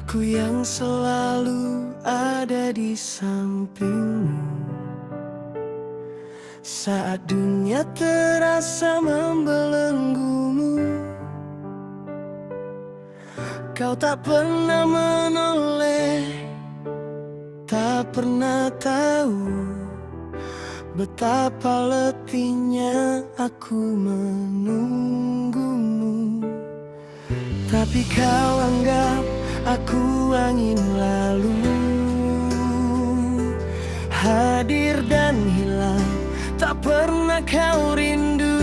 Aku yang selalu ada di sampingmu saat dunia terasa membelenggumu. Kau tak pernah menoleh, tak pernah tahu betapa letihnya aku menunggumu. Tapi kau anggap aku angin lalu, hadir dan hilang, tak pernah kau rindu.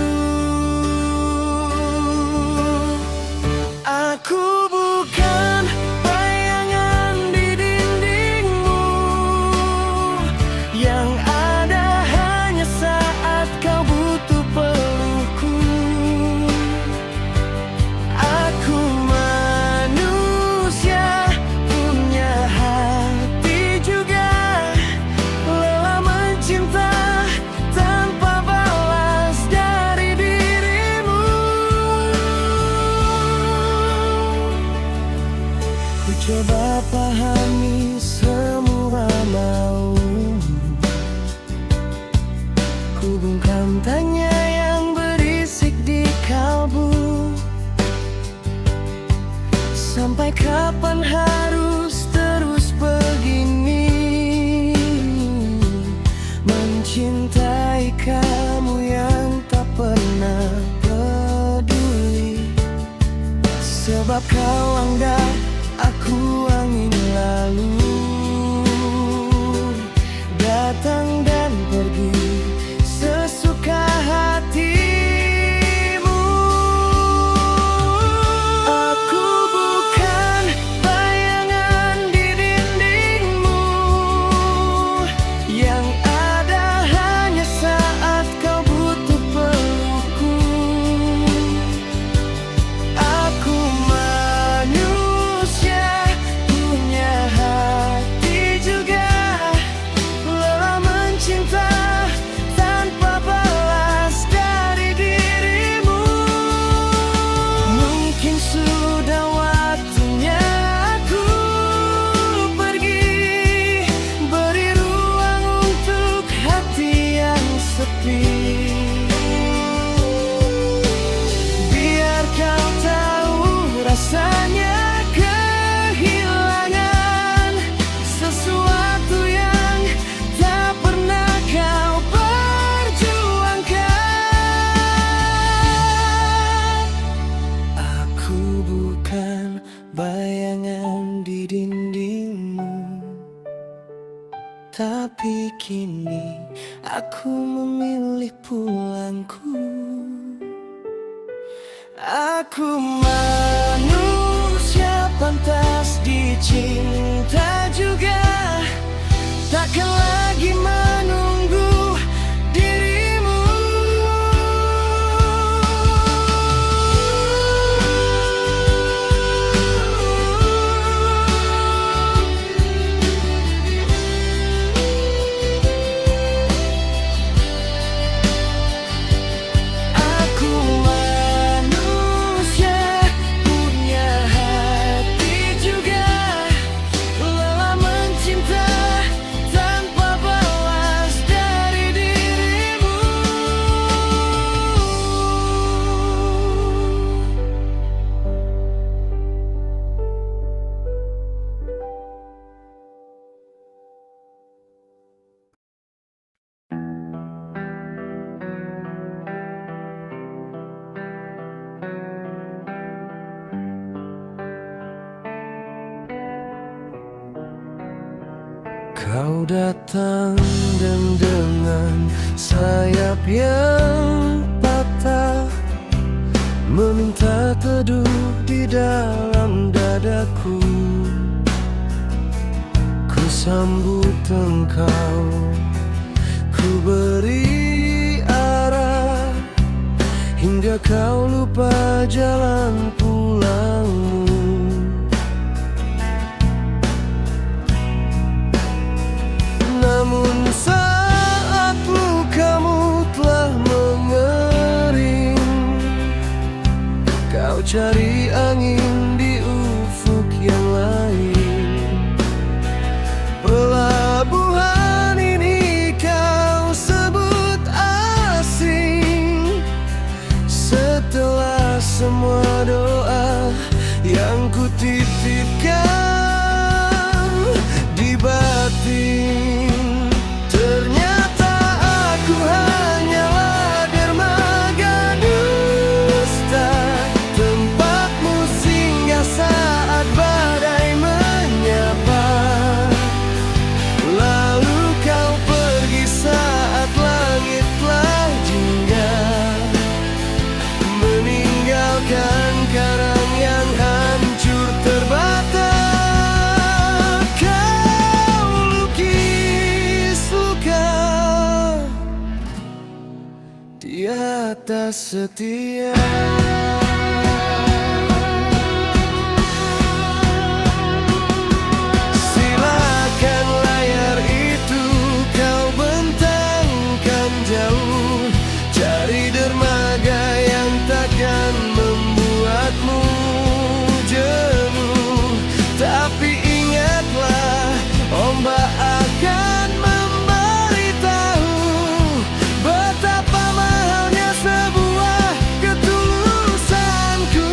Aku bukan bayangan di dindingmu, yang ada hanya saat kau butuh pelukku. Aku manusia, punya hati juga, lelah mencinta tanpa balas dari dirimu. Ku coba pahami semua maumu, ku bungkam tanya yang berisik di kalbu. Sampai kapan harus terus begini, mencintai kamu yang tak pernah peduli. Sebab kau anggap aku angin lalu, datang dan pergi sesuka hatimu. Aku bukan bayangan di dindingmu, yang ada hanya saat kau butuh pelukku. Aku manusia, punya hati juga, lelah mencinta tanpa balas dari dirimu. Mungkin sudah waktunya aku pergi, beri ruang untuk hati yang sepi. Biar kau tahu rasanya kehilangan sesuatu yang tak pernah kau perjuangkan. Aku bukan bayangan di dindingmu, tapi kini aku memilih pulangku. Aku manusia pantas dicinta juga, takkan lagi menunggu dirimu. Aku manusia, punya hati juga, lelah mencinta tanpa balas dari dirimu. Kau datang dan dengan sayap yang patah, meminta teduh di dalam dadaku. Ku sambut engkau, ku beri arah, hingga kau lupa jalan pulangmu. Namun saat lukamu telah mencari angin di ufuk yang lain. Pelabuhan ini kau sebut asing, setelah semua doa yang kutitipkan di batin. Ternyata aku hanyalah dermaga dusta, tempatmu singgah saat badai menyapa. Lalu kau pergi saat langit telah jingga, meninggalkan karang yang hancur terbata. Kau lukis luka di atas setia. Silakan layar itu kau bentangkan jauh, cari dermaga yang takkan membuatmu jenuh. Tapi ingatlah, ombak akan memberitahu betapa mahalnya sebuah ketulusanku.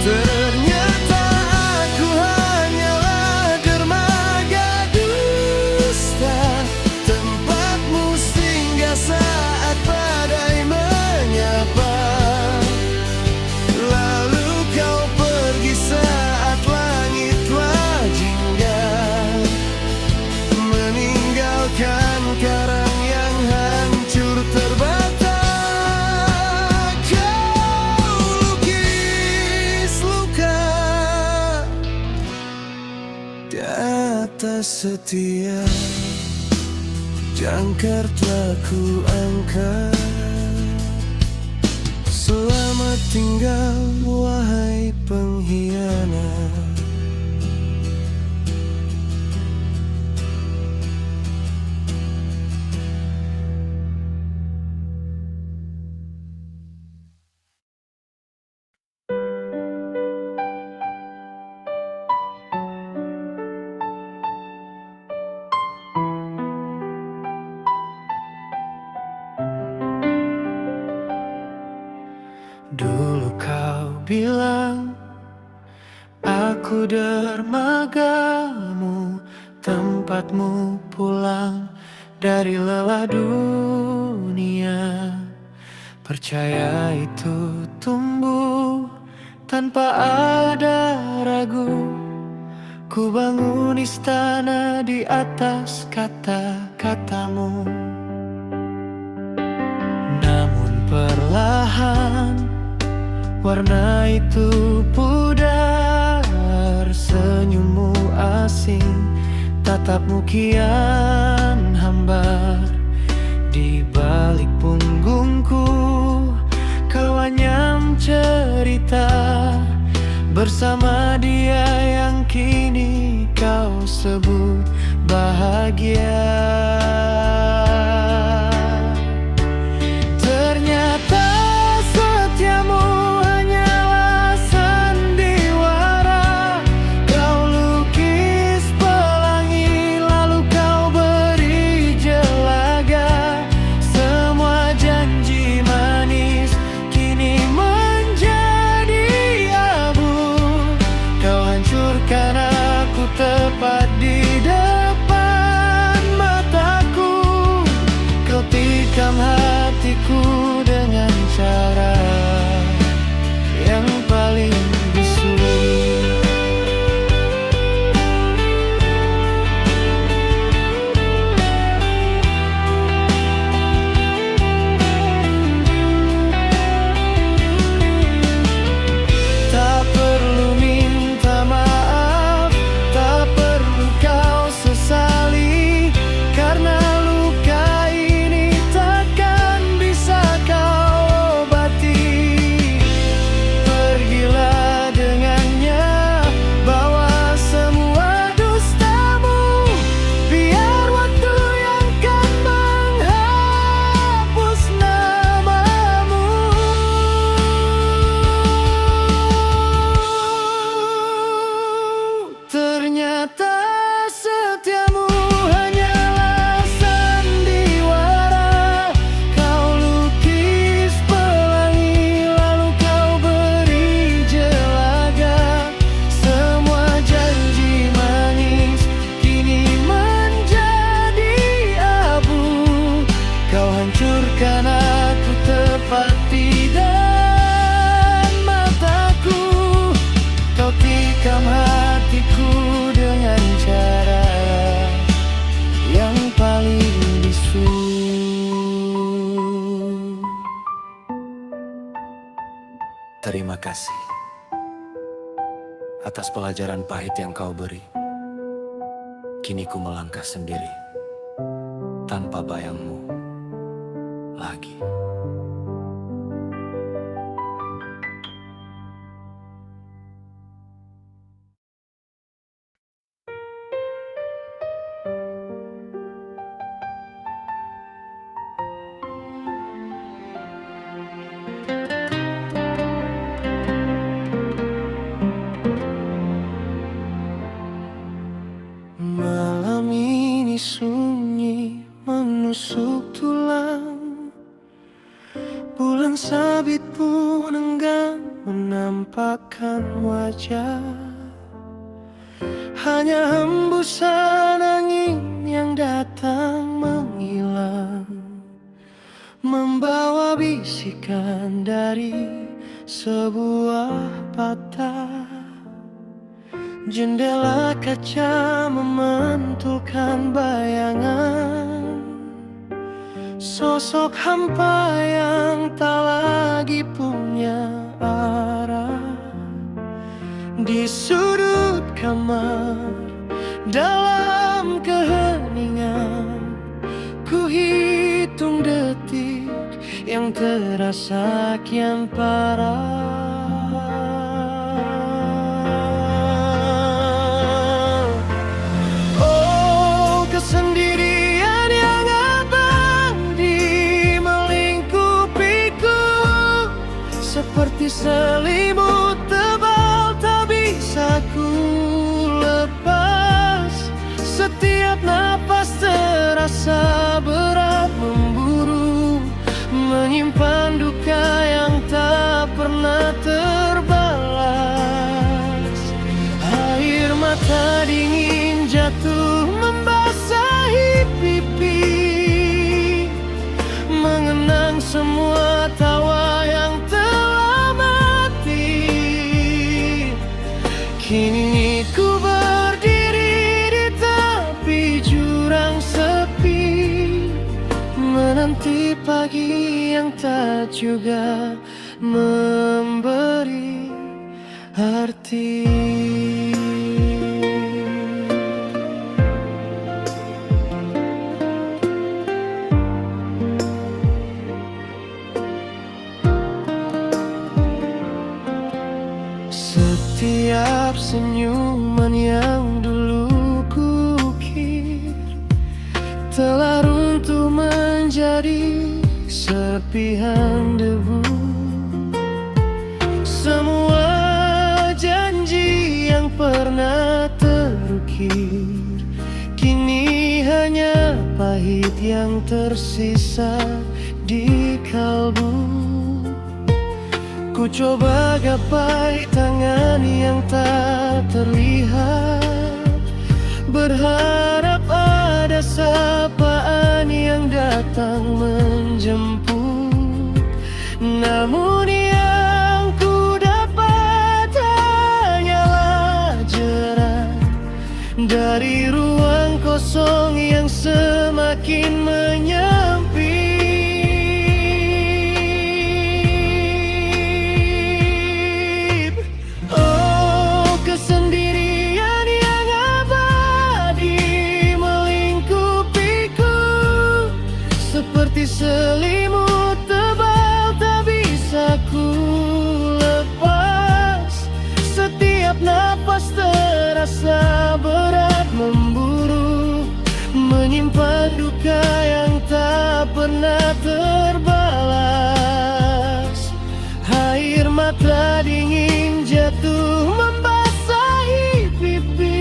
Ternyata aku hanyalah dermaga dusta, tempatmu singgah saat badai menyapa. Lalu kau pergi saat langit telah jingga, meninggalkan karang yang hancur terbata. Kau lukis luka di atas setia, jangkar telah ku angkat. Selamat tinggal wahai pengkhianat. Dulu kau bilang aku dermagamu, tempatmu pulang dari lelah dunia. Percaya itu tumbuh tanpa ada ragu. Ku bangun istana di atas kata-katamu. Namun perlahan warna itu pudar, senyummu asing, tatapmu kian hambar. Di balik punggungku kau anyam cerita, bersama dia yang kini kau sebut bahagia. Ternyata setiamu hanyalah sandiwara. Kau lukis pelangi lalu kau beri jelaga. Semua janji manis kini menjadi abu. Kau hancurkan aku tepat di depan mata. Ternyata setiamu hanyalah sandiwara. Kau lukis pelangi lalu kau beri jelaga. Semua janji manis kini menjadi abu. Kau hancurkan aku tepat di depan mataku. Kau tikam hatiku dengan cara yang paling bisu. Terima kasih atas pelajaran pahit yang kau beri. Kini ku melangkah sendiri tanpa bayangmu lagi. Malam ini sunyi menusuk tulang. Bulan sabit pun enggan menampakkan wajah. Hanya hembusan angin yang datang menghilang, membawa bisikan dari sebuah patah. Jendela kaca memantulkan bayangan sosok hampa yang tak lagi punya arah. Di sudut kamar dalam keheningan, ku hitung detik yang terasa kian parah. Kesendirian yang abadi melingkupiku, seperti selimut tebal tak bisa ku lepas. Setiap napas terasa berat memburu, menyimpan duka yang tak pernah terbalas. Air mata dingin jatuh membasahi pipi, mengenang semua tawa yang telah mati. Kini ku berdiri di tepi jurang sepi, menanti pagi yang tak juga memberi arti. Setiap senyuman yang dulu kukir telah runtuh menjadi serpihan debu. Semua janji yang pernah terukir kini hanya pahit yang tersisa di kalbu. Ku coba gapai tangan yang tak terlihat, berharap ada sapaan yang datang menjemput. Namun yang ku dapat hanyalah jerat dari ruang kosong yang semakin menyempit. Selimut tebal tak bisa ku lepas. Setiap napas terasa berat memburu, menyimpan duka yang tak pernah terbalas. Air mata dingin jatuh membasahi pipi,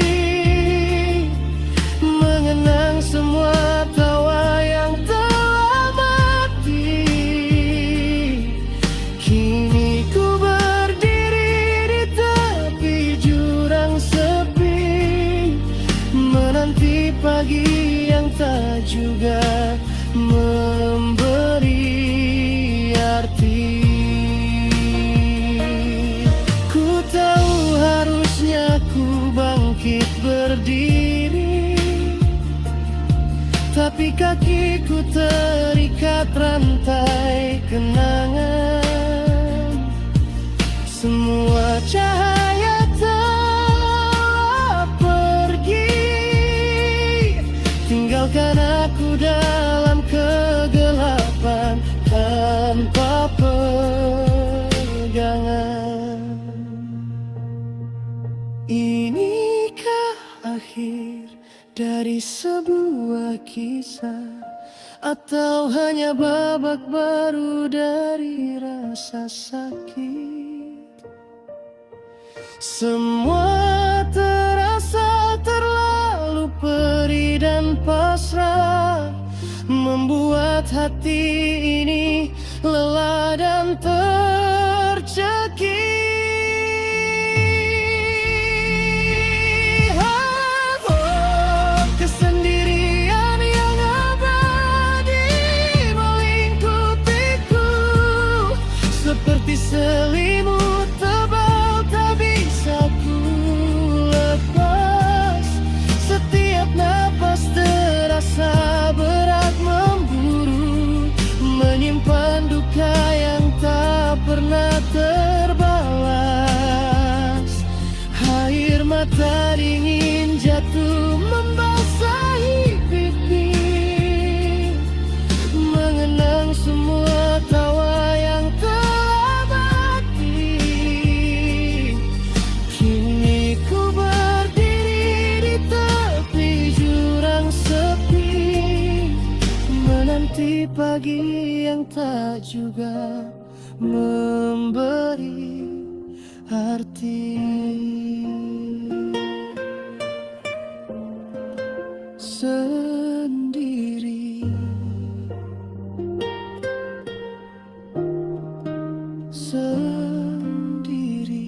pagi yang tak juga memberi arti. Ku tahu harusnya ku bangkit berdiri, tapi kakiku terikat rantai kenangan. Semua cahaya telah pergi, tinggalkan aku dalam kegelapan tanpa pegangan. Inikah akhir dari sebuah kisah, atau hanya babak baru dari rasa sakit? Semua terasa terlalu perih dan pasrah, membuat hati ini lelah dan tercekik. Kesendirian yang abadi melingkupiku, seperti selimut tebal tak bisa ku lepas. Setiap napas terasa berat memburu, menyimpan duka yang tak pernah terbalas. Air mata dingin jatuh membasahi pipi, mengenang semua tawa yang telah mati. Kini ku berdiri di tepi jurang sepi, menanti pagi yang tak juga memberi arti. Sendiri, sendiri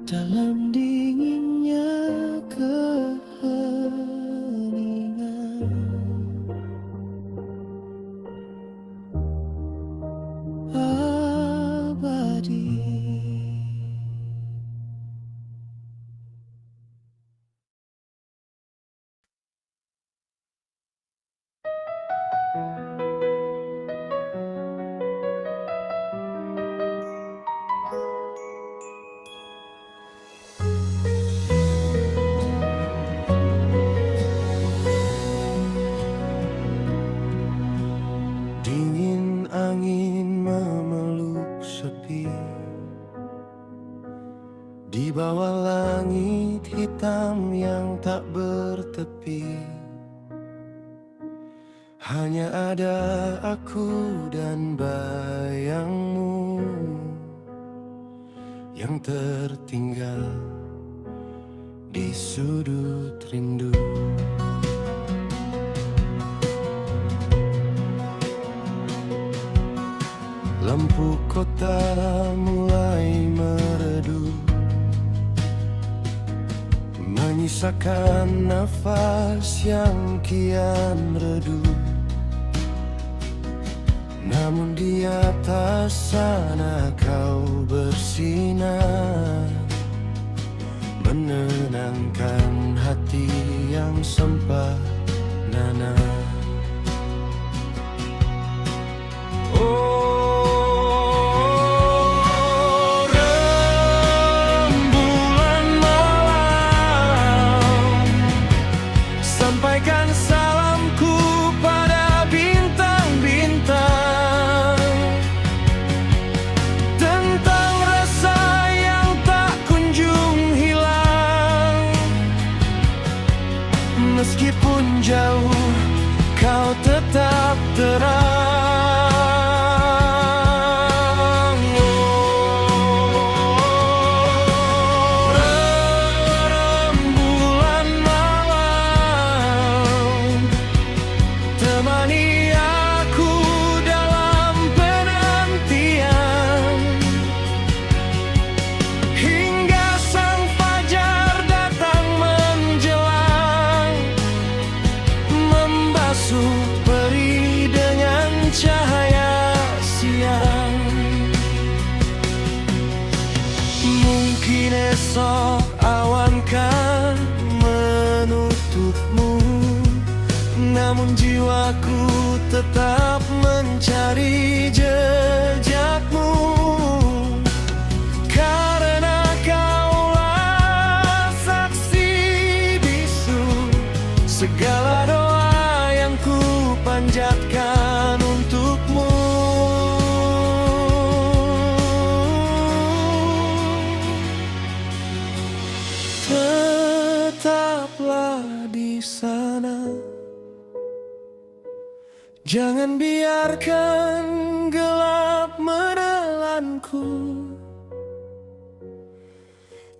dalam dinginnya keheningan. Abadi. Dingin angin memeluk sepi, di bawah langit hitam yang tak bertepi. Hanya ada aku dan bayangmu yang tertinggal di sudut rindu. Lampu kota mulai meredup, menyisakan nafas yang kian redup. Namun di atas sana kau bersinar, menenangkan hati yang sempah nana. Rembulan malam, sampaikan salamku pada bintang-bintang, tentang rasa yang tak kunjung hilang. Meskipun jauh namun jiwaku tetap mencari jejakmu. Karena kaulah saksi bisu segala doa yang ku panjatkan untukmu. Tetaplah di sana, jangan biarkan gelap menelanku.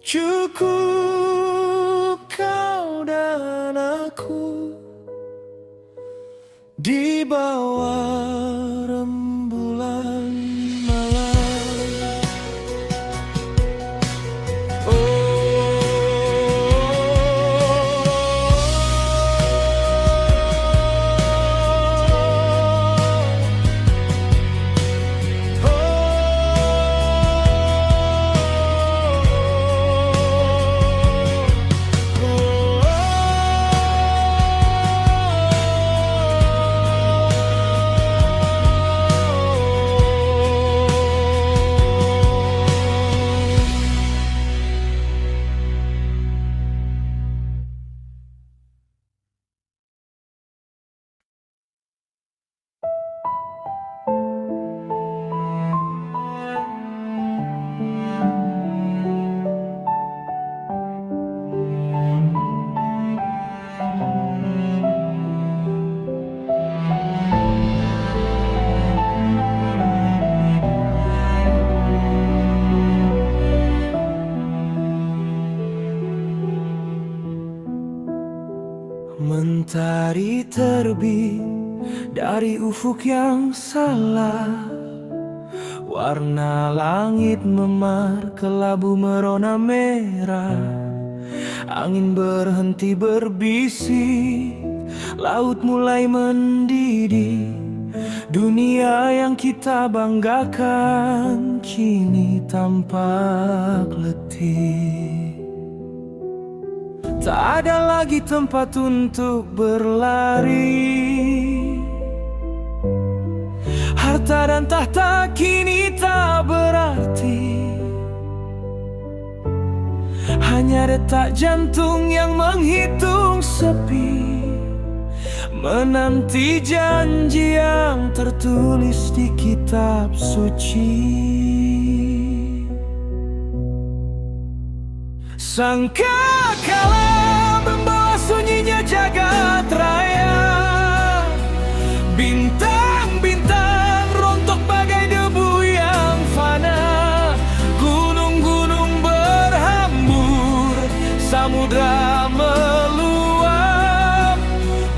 Cukup kau dan aku di bawah rembulan malam. Mentari terbit dari ufuk yang salah, warna langit memar kelabu merona merah. Angin berhenti berbisik, laut mulai mendidih. Dunia yang kita banggakan kini tampak letih. Tak ada lagi tempat untuk berlari. Harta dan tahta kini tak berarti. Hanya detak jantung yang menghitung sepi, menanti janji yang tertulis di kitab suci. Sangkakala membawa sunyinya jagat raya. Bintang-bintang rontok bagai debu yang fana. Gunung-gunung berhambur, samudra meluap.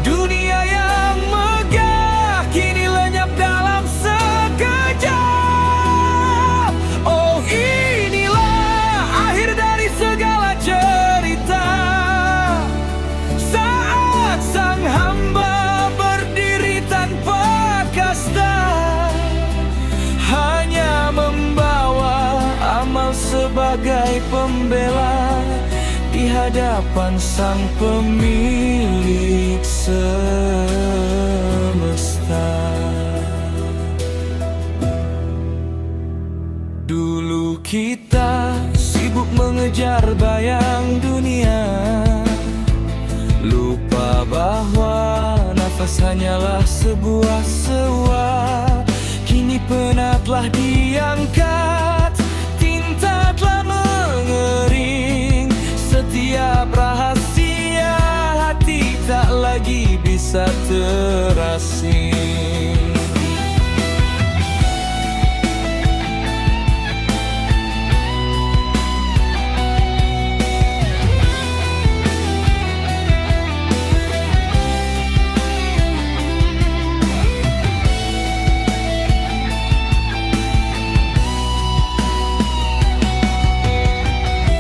Dunia yang megah kini lenyap dalam sekejap. Oh, inilah akhir dari segala cerita. Saat sang hamba berdiri tanpa kasta, hanya membawa amal sebagai pembela di hadapan sang pemilik semesta. Dulu kita sibuk mengejar bayang dunia, lupa bahwa nafas hanyalah sebuah sewa. Kini pena telah diangkat, tinta telah mengering. Setiap rahasia hati tak lagi bisa terasing.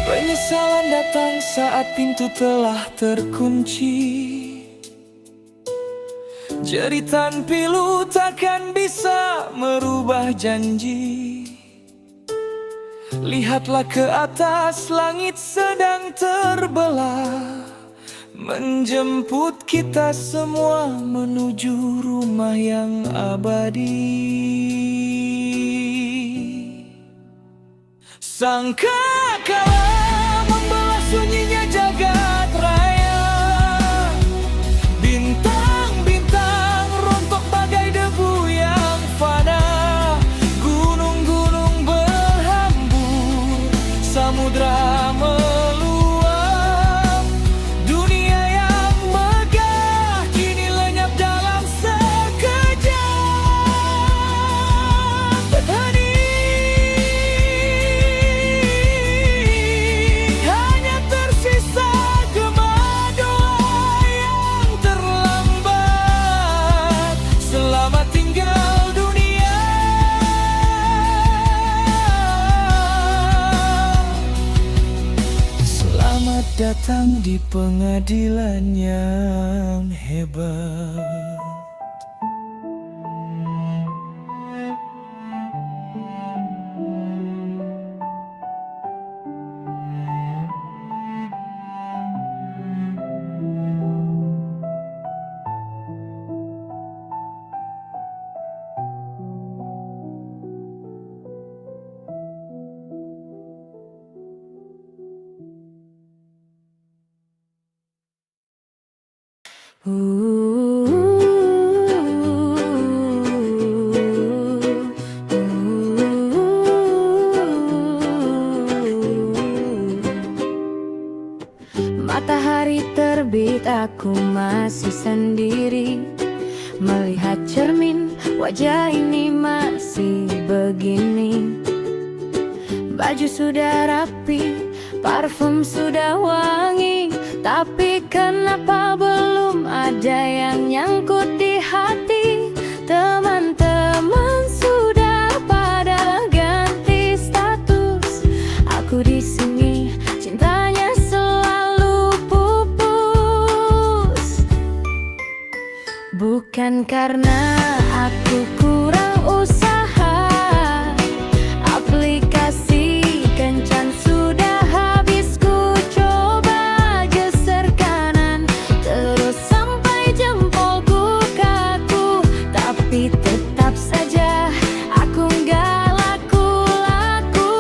Penyesalan datang saat pintu telah terkunci. Jeritan pilu takkan bisa merubah janji. Lihatlah ke atas, langit sedang terbelah. menjemput kita semua menuju rumah yang abadi. Sangkakala membawa sunyinya jagat raya, bintang-bintang rontok bagai debu yang fana, gunung-gunung berhambur, samudra meluap, dunia yang megah kini lenyap dalam sekejap. Hening, hanya tersisa gema doa yang terlambat. Selamat tinggal dunia, selamat datang di pengadilan yang hebat. Matahari terbit, aku masih sendiri melihat cermin, wajah ini masih begini. Baju sudah rapi, parfum sudah wangi, tapi kenapa belum ada yang nyangkut di hati? Teman-teman sudah pada ganti status, aku di sini cintanya selalu pupus. Bukan karena aku kurang usaha, aplikasi kencan sudah habis ku coba geser kanan terus sampai jempolku kaku, tapi tetap saja aku nggak laku-laku.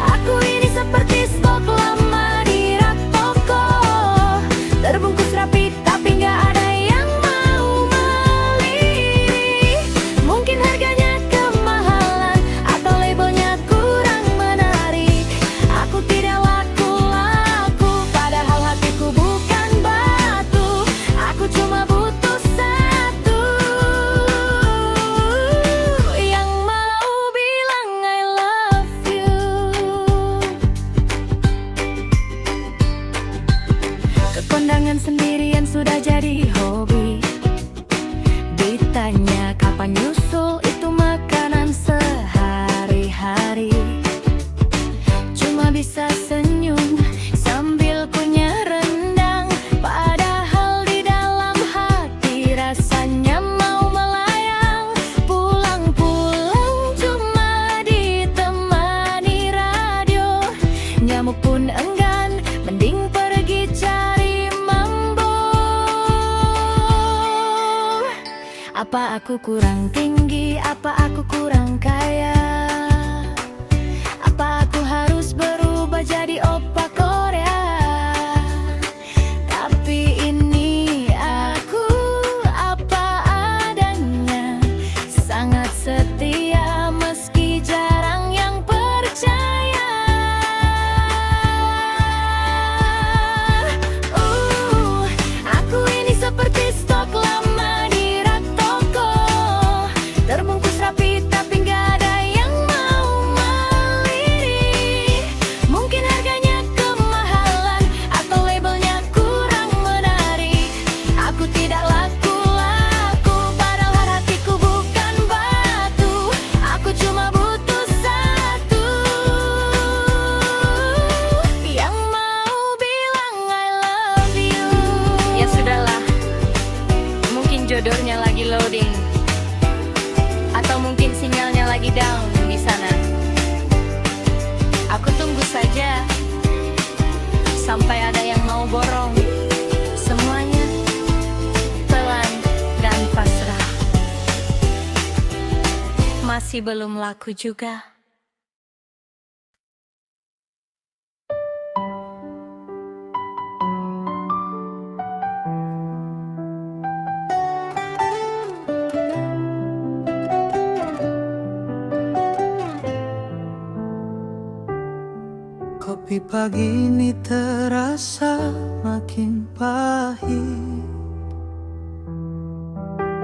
Aku ini seperti stok lama di rak toko, terbungkus rapi tapi nggak ada yang mau beli. Mungkin harganya kemahalan atau labelnya kurang menarik. Aku tidak laku-laku, padahal hatiku bukan batu. Aku cuma butuh satu yang mau bilang I love you. Kekondangan sendirian sudah jadi hobi. Ditanya kapan nyusul, itu makanan sehari-hari. Cuma bisa senyum sambil kunyah rendang, padahal di dalam hati rasanya mau melayang. Pulang-pulang cuma ditemani radio, nyamuk pun enggan, mending pergi cari mambo. Apa aku kurang tinggi? Apa aku kurang kaya? Apa aku harus berubah jadi oppa Korea? Tapi ini aku apa adanya, sangat setia meski jarang yang percaya. Aku ini seperti stok lama di rak toko, terbungkus rapi tapi nggak ada yang sampai ada yang mau borong. Semuanya pelan dan pasrah. Masih belum laku juga. Kopi pagi ini terasa makin pahit,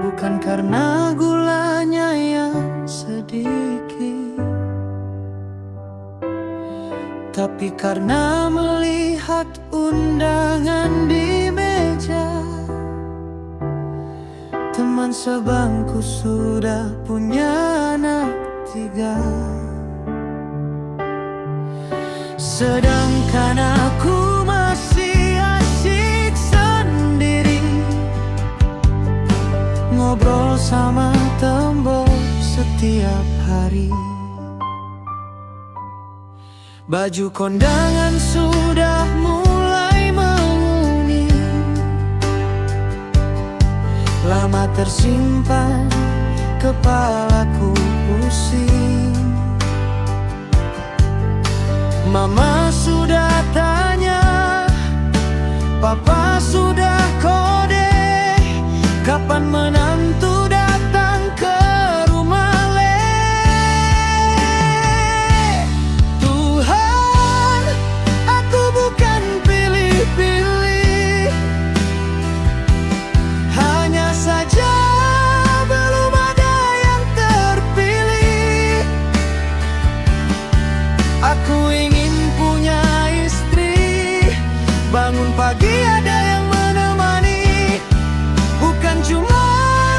bukan karena gulanya yang sedikit, tapi karena melihat undangan di meja. Teman sebangku sudah punya anak 3, sedangkan aku masih asyik sendiri, ngobrol sama tembok setiap hari. Baju kondangan sudah mulai menguning, lama tersimpan, kepalaku pusing. Mama sudah tanya, Papa sudah kode, kapan menantu datang ke rumah Le. Tuhan, aku bukan pilih-pilih, hanya saja belum ada yang terpilih. Aku ingin punya istri, bangun pagi ada yang menemani, bukan cuma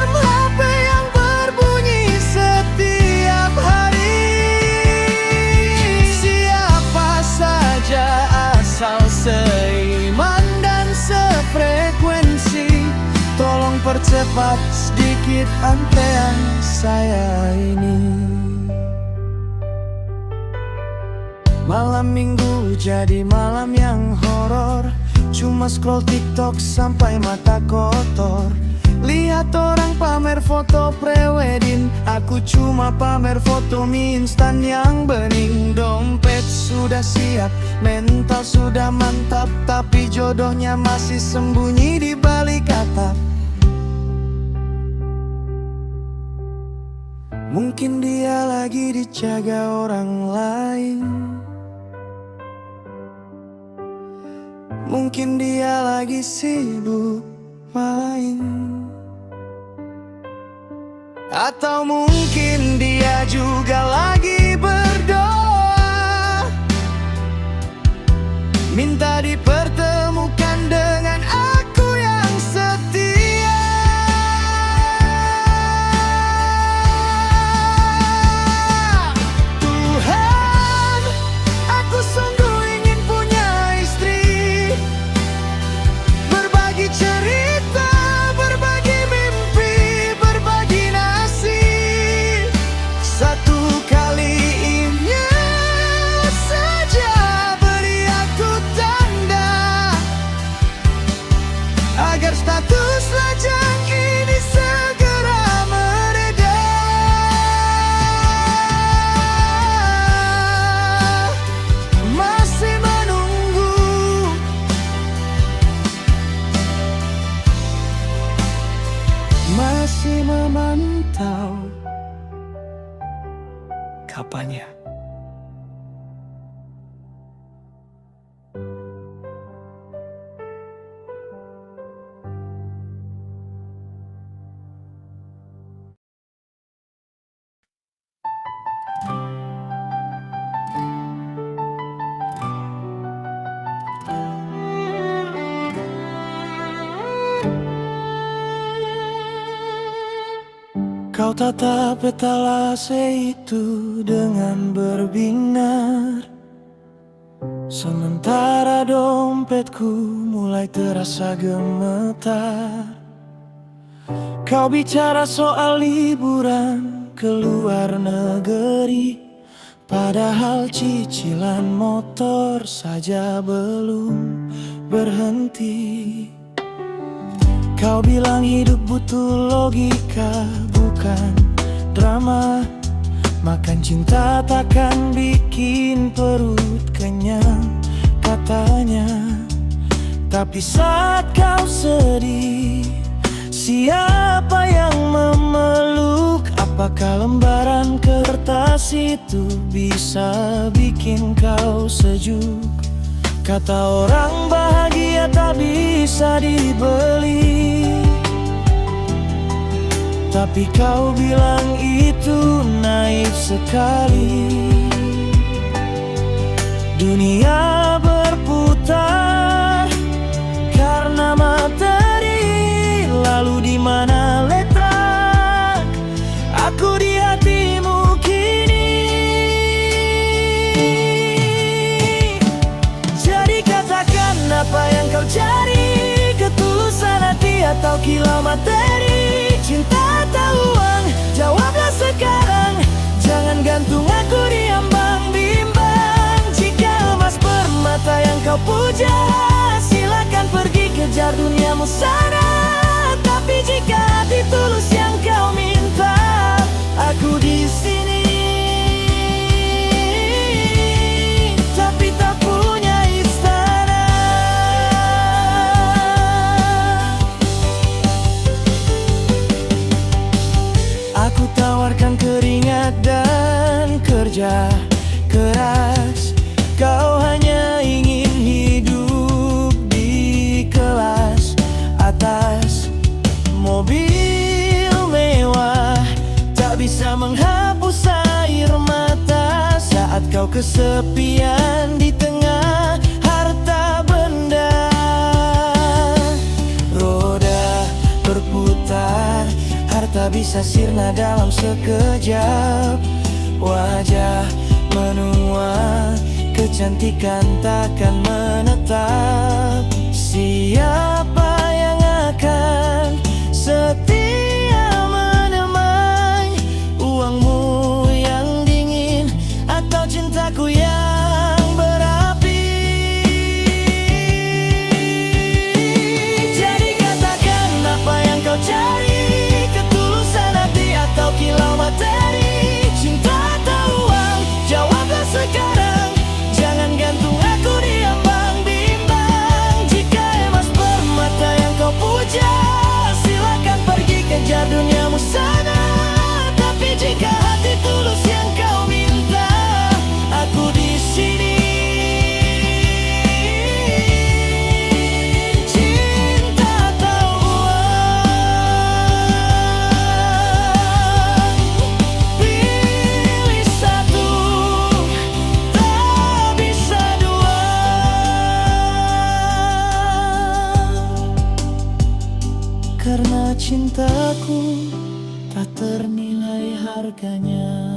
HP yang berbunyi setiap hari. Siapa saja asal seiman dan sefrekuensi, tolong percepat sedikit antrean saya ini. Malam minggu jadi malam yang horor, cuma scroll TikTok sampai mata kotor. Lihat orang pamer foto prewedding, aku cuma pamer foto mie instan yang bening. Dompet sudah siap, mental sudah mantap, tapi jodohnya masih sembunyi di balik atap. Mungkin dia lagi dijaga orang lain, mungkin dia lagi sibuk main, atau mungkin dia juga lagi berdoa, minta dipertemukan dengan aku yang setia. Tuhan, aku sungguh ingin punya istri, berbagi cerita, berbagi mimpi, berbagi nasi. Satu kali ingin saja beri aku tanda, agar status lajang ini segera mereda. Masih menunggu, masih memantau, kapan ya? Kau tatap etalase itu dengan berbinar, sementara dompetku mulai terasa gemetar. Kau bicara soal liburan ke luar negeri, Padahal cicilan motor saja belum berhenti. Kau bilang hidup butuh logika, bukan drama. Makan cinta takkan bikin perut kenyang, katanya. Tapi saat kau sedih, siapa yang memeluk? Apakah lembaran kertas itu bisa bikin kau sejuk? Kata orang bahagia tak bisa dibeli, tapi kau bilang itu naif sekali. Dunia berputar karena materi, lalu di mana letak aku di hatimu kini? Jadi katakan apa yang kau cari, ketulusan hati atau kilau materi? Cinta atau uang? Jawablah sekarang, jangan gantung aku di ambang bimbang. Jika emas permata yang kau puja, silakan pergi kejar duniamu sana. Tapi jika hati tulus yang kau minta, aku di sini. Tapi tak punya istana. Aku tawarkan keringat dan kerja keras, kau hanya ingin hidup di kelas atas. Mobil mewah tak bisa menghapus air mata saat kau kesepian di tengah harta benda. Roda berputar, harta bisa sirna dalam sekejap. Wajah menua, kecantikan takkan menetap. Siapa yang akan setia menemani? Uangmu yang dingin atau cintaku yang berapi? Jadi katakan apa yang kau cari, ketulusan hati atau kilau materi? Cinta atau uang? Jawablah sekarang, jangan gantung aku di ambang bimbang. Jika emas permata yang kau puja, silakan pergi kejar duniamu sana. Tapi jika hati tulus yang kau minta, aku di sini. Cinta atau uang? Pilih satu, tak bisa dua. Karena cintaku tak ternilai harganya.